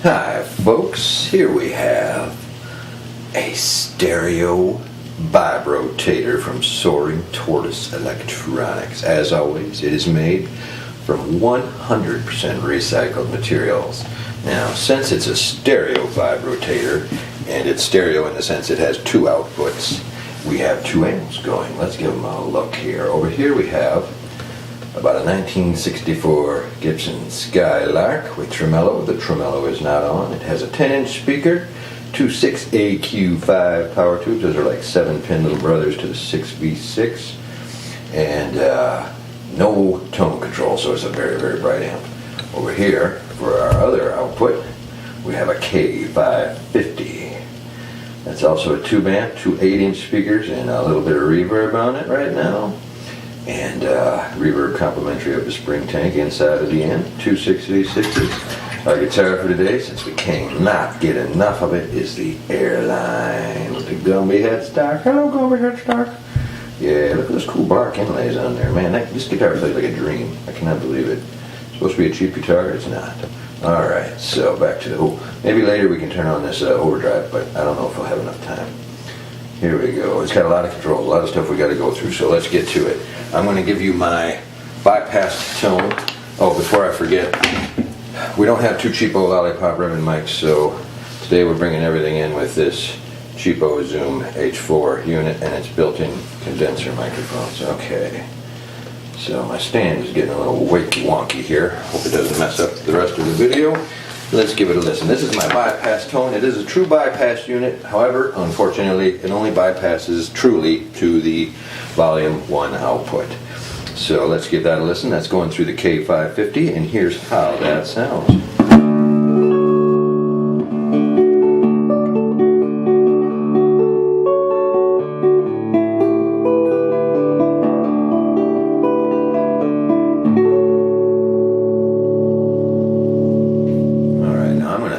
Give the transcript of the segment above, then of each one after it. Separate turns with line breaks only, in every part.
Hi folks, here we have a stereo VibeRotator from SoaringTortoise Electronics. As always, it is made from 100% recycled materials. Now, since it's a stereo VibeRotator, and it's stereo in the sense it has two outputs, we have two amps going. Let's give them a look here. Over here we have about a 1964 Gibson Skylark with tremolo. The tremolo is not on. It has a 10-inch speaker, two 6AQ5 power tubes. Those are like 7-pin little brothers to the 6V6, and no tone control, so it's a very, very bright amp. Over here, for our other output, we have a K550. That's also a tube amp, two 8-inch speakers, and a little bit of reverb on it right now. And reverb complimentary of the spring tank inside of the amp, two 6V6s. Our guitar for today, since we cannot get enough of it, is the Airline with the Gumby headstock. Hello, Gumby headstock. Yeah, look at those cool bark inlays on there. Man, this guitar plays like a dream. I cannot believe it. It's supposed to be a cheap guitar, it's not. Alright, so back to the... maybe later we can turn on this overdrive, but I don't know if we'll have enough time. Here we go. It's got a lot of control, a lot of stuff we got to go through, so let's get to it. I'm going to give you my bypass tone. Oh, before I forget, we don't have two cheapo lollipop ribbon mics, so today we're bringing everything in with this cheapo Zoom H4 unit and its built-in condenser microphones. Okay, so my stand is getting a little wakey wonky here. Hope it doesn't mess up the rest of the video. Let's give it a listen. This is my bypass tone. It is a true bypass unit. However, unfortunately, it only bypasses truly to the volume 1 output. So let's give that a listen. That's going through the K550, and here's how that sounds.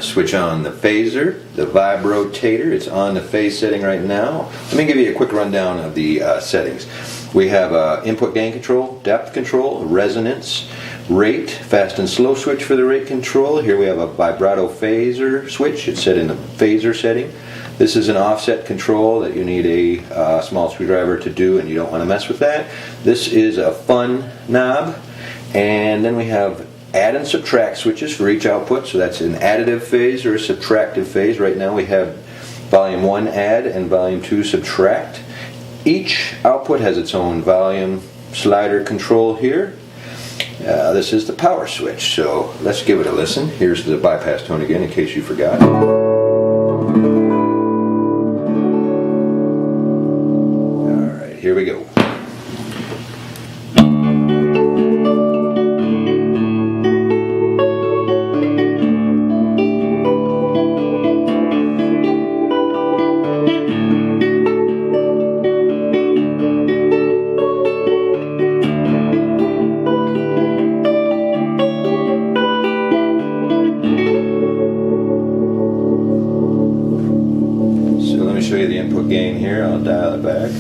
Switch on the phaser, the VibeRotator. It's on the phase setting right now. Let me give you a quick rundown of the settings. We have input gain control, depth control, resonance, rate, fast and slow switch for the rate control. Here we have a vibrato phaser switch. It's set in the phaser setting. This is an offset control that you need a small screwdriver to do, and you don't want to mess with that. This is a fun knob, and then we have add and subtract switches for each output, so that's an additive phase or a subtractive phase. Right now we have volume 1 add and volume 2 subtract. Each output has its own volume slider control here. This is the power switch, so let's give it a listen. Here's the bypass tone again in case you forgot. Alright, here we go. Show you the input gain here. I'll dial it back.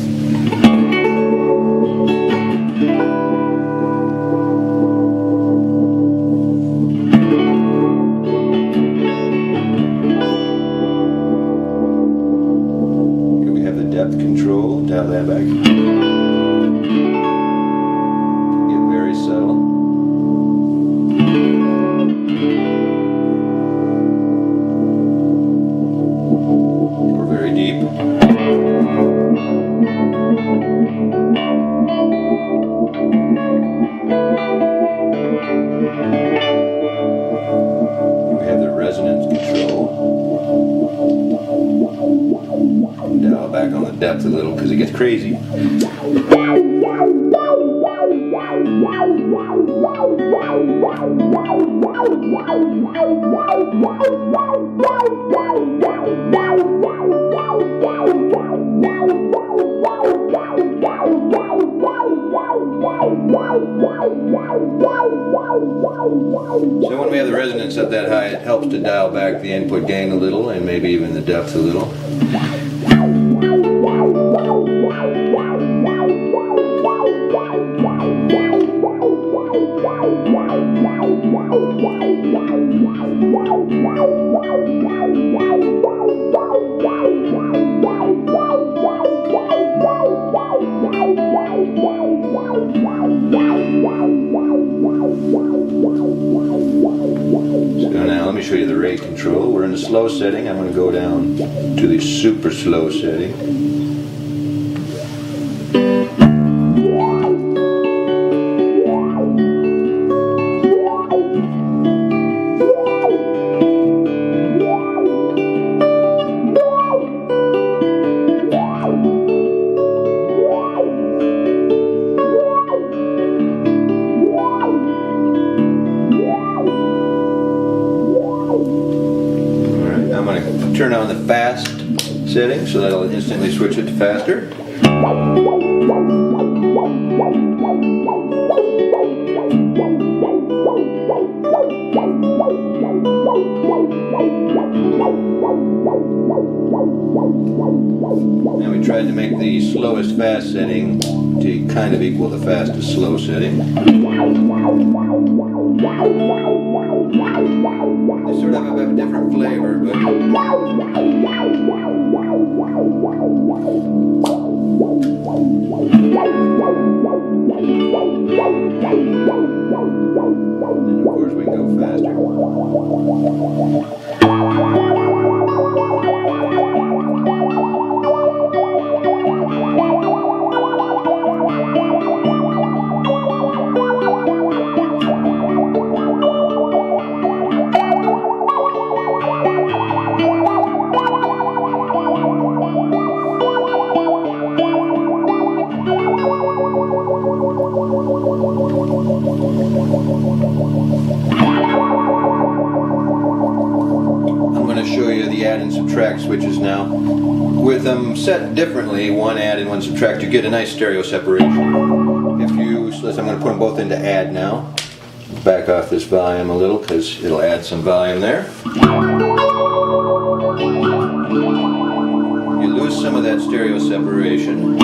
Here we have the depth control. Dial that back. Get very subtle. Deep. We have the resonance control. Dial back on the depth a little because it gets crazy. So when we have the resonance up that high, it helps to dial back the input gain a little and maybe even the depth a little. show you the rate control. We're in the slow setting. I'm going to go down to the super slow setting. Turn on the fast setting so that'll instantly switch it to faster. And we tried to make the slowest fast setting to kind of equal the fastest slow setting. They sort of have a different flavor, but and of course we can go faster. I'm going to show you the add and subtract switches now. With them set differently, one add and one subtract, you get a nice stereo separation. If you, so I'm going to put them both into add now. Back off this volume a little because it'll add some volume there. You lose some of that stereo separation.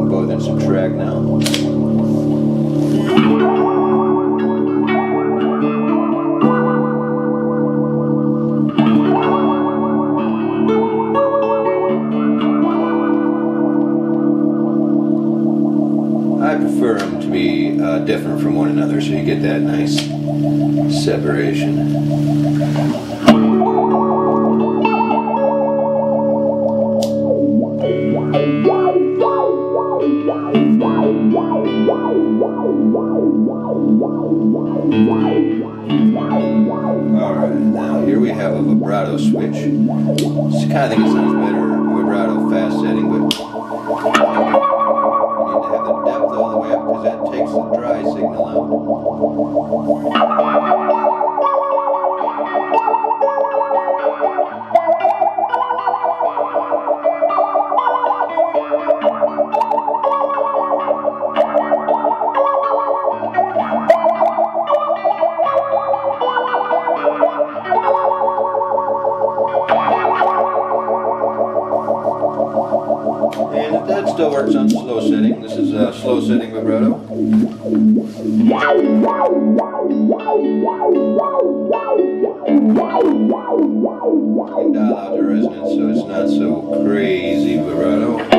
Both in subtract now. I prefer them to be different from one another so you get that nice separation. Alright, now here we have a vibrato switch. I kind of think it sounds better vibrato fast setting, but you need to have the depth all the way up because that takes the dry signal out. And that still works on slow setting. This is a slow setting vibrato. You can dial out the resonance so it's not so crazy vibrato.